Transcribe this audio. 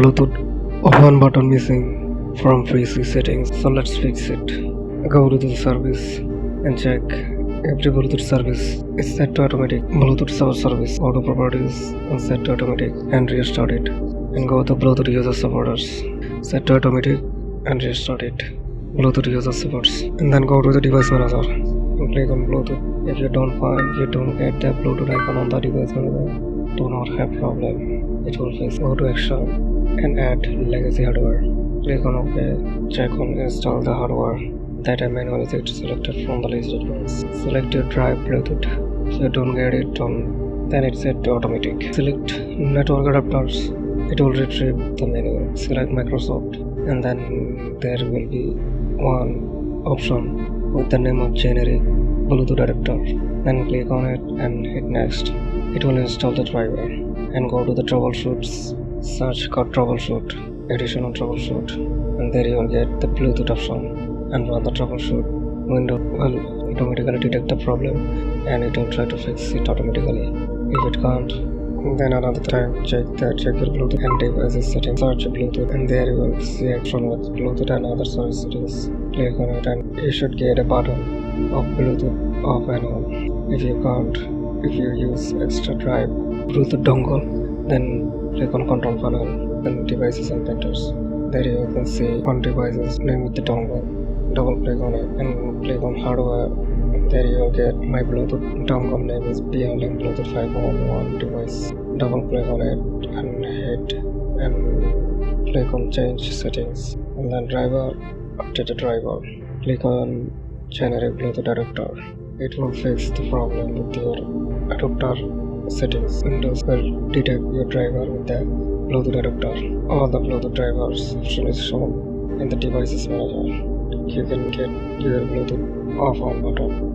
Bluetooth one button missing from PC settings, so let's fix it. Go to the service and check every Bluetooth service is set to automatic. Bluetooth server service auto properties and set to automatic and restart it. And go to Bluetooth user supporters, set to automatic and restart it. Bluetooth user supports, and then go to the device manager and click on Bluetooth. If you don't get the Bluetooth icon on the device manager, do not have problem. It will fix. Go to extra and add legacy hardware. Click on OK. Check on install the hardware that I manually selected from the listed ones. Select your drive Bluetooth. If you don't get it on, then it's set to automatic. Select network adapters. It will retrieve the menu. Select Microsoft, and then there will be one option with the name of generic Bluetooth adapter. Then click on it and hit next. It will install the driver and go to the troubleshoots. Search code troubleshoot, additional troubleshoot, and there you will get the Bluetooth option. And run the troubleshoot window will automatically detect the problem and it will try to fix it automatically. If it can't, then another time check your Bluetooth and devices settings. Search Bluetooth and there you will see action with Bluetooth and other service settings. Click on it and you should get a button of Bluetooth off and on. If you can't, if you use extra drive Bluetooth dongle, then click on control panel, then devices and printers. There you can see one device's name with the dongle. Double click on it and click on hardware. There you will get my Bluetooth dongle name is Beyond Bluetooth 5.1 device. Double click on it and hit and click on change settings, and then driver, update the driver. Click on generic Bluetooth adapter. It will fix the problem with your adapter settings. Windows will detect your driver with the Bluetooth adapter. All the Bluetooth drivers option is shown in the devices manager. You can get your Bluetooth off on button.